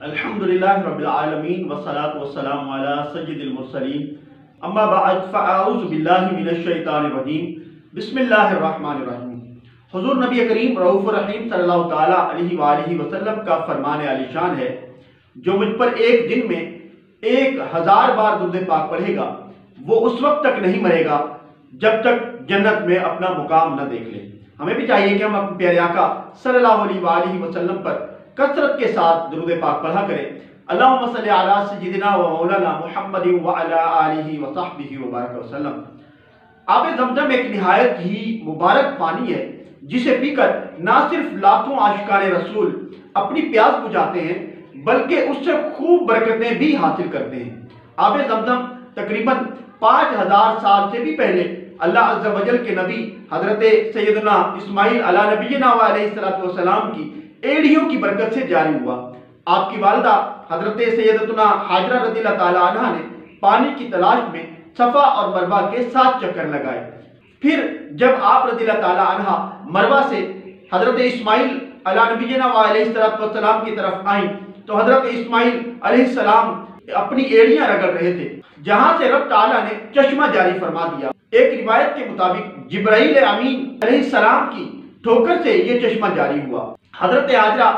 الحمدللہ رب العالمین والصلاة والسلام علی سید المرسلین اما بعد فاعوذ باللہ من الشیطان الرجیم بسم اللہ الرحمن الرحیم۔ حضور نبی کریم رؤوف الرحیم صلی اللہ تعالیٰ علیہ وآلہ وسلم کا فرمان عالی شان ہے، جو مجھ پر ایک دن میں 1000 بار درود پاک پڑھے گا وہ اس وقت تک نہیں مرے گا جب تک جنت میں اپنا مقام نہ دیکھ لے۔ ہمیں بھی چاہیے کہ ہم اپنے پیارے آقا صلی اللہ علیہ وآلہ وسلم پر کثرت کے ساتھ درود پاک پڑھا کریں۔ اللہم صلی علی سیدنا و مولانا محمد وعلی آلہ وصحبہ وبارک وسلم۔ آب زمزم ایک نہایت ہی مبارک پانی ہے جسے پی کر نہ صرف لاکھوں عاشقان رسول اپنی پیاس بجھاتے ہیں بلکہ اس سے خوب برکتیں بھی حاصل کرتے ہیں۔ آب زمزم تقریباً 5000 سال سے بھی پہلے اللہ عز و جل کے نبی حضرت سیدنا اسماعیل علیہ نبینا علیہ السلام کی ایڑیوں کی برکت سے جاری ہوا۔ آپ کی والدہ حضرت سیدتنا حاجرہ رضی اللہ تعالیٰ عنہ نے پانی کی تلاش میں صفا اور مروہ کے 7 چکر لگائے۔ پھر جب آپ رضی اللہ تعالیٰ عنہ مروہ سے حضرت اسماعیل علیہ نبینا علیہ السلام کی طرف آئیں تو حضرت اسماعیل علیہ السلام اپنی ایڑیاں رگڑ رہے تھے، جہاں سے رب تعالیٰ نے چشمہ جاری فرما دیا۔ ایک روایت کے مطابق جبرائیل امین علیہ السلام کی ٹھوکر سے یہ چشمہ جاری ہوا۔ حضرت حاجرہ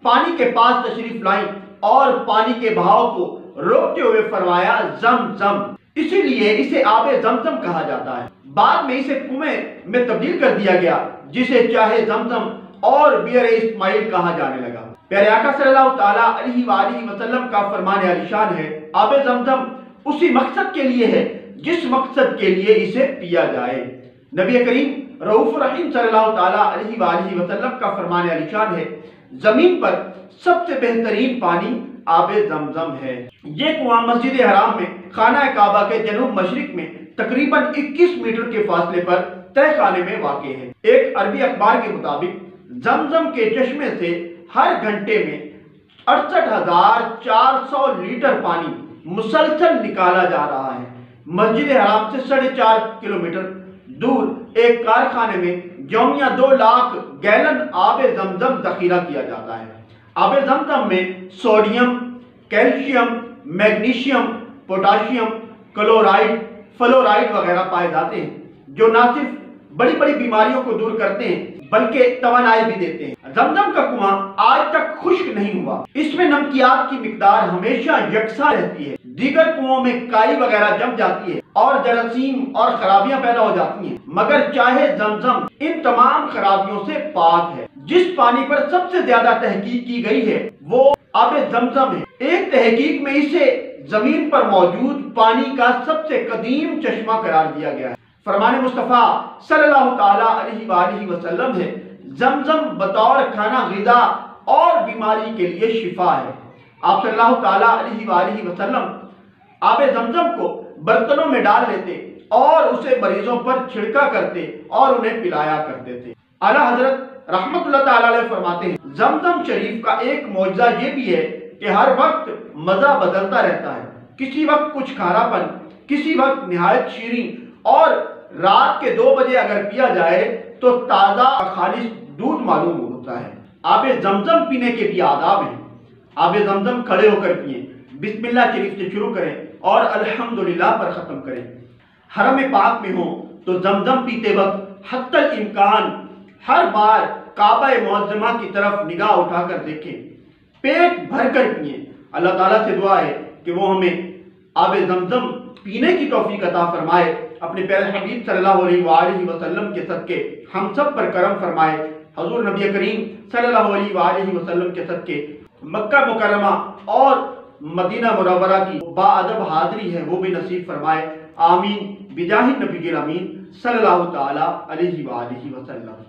پانی کے پاس تشریف لائیں اور پانی کے بہاؤ کو روکتے ہوئے فرمایا زمزم، اسی لیے اسے آب زمزم کہا جاتا ہے۔ بعد میں اسے کنویں میں تبدیل کر دیا گیا جسے چاہے زمزم اور بئر اسماعیل کہا جانے لگا۔ پیارے آقا صلی اللہ تعالیٰ علیہ وآلہ وسلم کا فرمان عالی شان ہے، آب زمزم اسی مقصد کے لیے ہے جس مقصد کے لیے اسے پیا جائے۔ نبی کریم رؤوف الرحیم صلی اللہ تعالیٰ علیہ وآلہ وسلم کا فرمان عالی شان ہے، زمین پر سب سے بہترین پانی آب زمزم ہے۔ یہ کنواں مسجد حرام میں خانہ کعبہ کے جنوب مشرق میں تقریباً 21 میٹر کے فاصلے پر تہ خانے میں واقع ہے۔ ایک عربی اخبار کے مطابق زمزم کے چشمے سے ہر گھنٹے میں 68,400 لیٹر پانی مسلسل نکالا جا رہا ہے۔ مسجد حرام سے 4.5 کلومیٹر دور ایک کارخانے میں یومیہ 2 لاکھ گیلن آب زمزم ذخیرہ کیا جاتا ہے۔ آب زمزم میں sodium, calcium, magnesium, potassium, chloride, fluoride وغیرہ پائے جاتے ہیں جو نہ صرف بڑی بڑی بیماریوں کو دور کرتے ہیں بلکہ توانائی بھی دیتے ہیں۔ زمزم کا کنواں آج تک خشک نہیں ہوا، اس میں نمکیات کی مقدار ہمیشہ یکساں رہتی ہے۔ دیگر کنووں میں کائی وغیرہ جم جاتی ہے اور جراثیم اور خرابیاں پیدا ہو جاتی ہیں، مگر چاہے زمزم ان تمام خرابیوں سے پاک ہے۔ جس پانی پر سب سے زیادہ تحقیق کی گئی ہے وہ آب زمزم ہے۔ ایک تحقیق میں اسے زمین پر موجود پانی کا سب سے قدیم چشمہ قرار دیا گیا ہے۔ فرمان مصطفیٰ صلی اللہ تعالیٰ علیہ وآلہ وسلم ہے، زمزم بطور کھانا غذا اور بیماری کے لیے شفا ہے۔ آپ صلی اللہ تعالیٰ علیہ وآلہ وسلم آب زمزم کو برتنوں میں ڈال لیتے اور اسے مریضوں پر چھڑکا کرتے اور انہیں پلایا کرتے تھے۔ اعلیٰ حضرت رحمت اللہ تعالیٰ علیہ فرماتے ہیں، زمزم شریف کا ایک معجزہ یہ بھی ہے کہ ہر وقت مزہ بدلتا رہتا ہے، کسی وقت کچھ کھارا پن، کسی وقت نہایت شیریں، اور رات کے 2 بجے اگر پیا جائے تو تازہ خالص دودھ معلوم ہوتا ہے۔ آب زمزم پینے کے بھی آداب ہیں۔ آب زمزم کھڑے ہو کر پئیں، بسم اللہ شریف سے شروع کریں اور الحمدللہ پر ختم کریں۔ حرم پاک میں ہوں تو زمزم پیتے وقت حتی الامکان ہر بار کعبہ معظمہ کی طرف نگاہ اٹھا کر دیکھیں، پیٹ بھر کر پئیں۔ اللہ تعالیٰ سے دعا ہے کہ وہ ہمیں آب زمزم پینے کی توفیق عطا فرمائے، اپنے پیارے حبیب صلی اللہ علیہ وآلہ وسلم کے صدقے ہم سب پر کرم فرمائے۔ حضور نبی کریم صلی اللہ علیہ وآلہ وسلم کے صدقے مکہ مکرمہ اور مدینہ منورہ کی باادب حاضری ہے وہ بھی نصیب فرمائے، آمین بجاہ النبی الامین صلی اللہ تعالیٰ علیہ وآلہ وسلم۔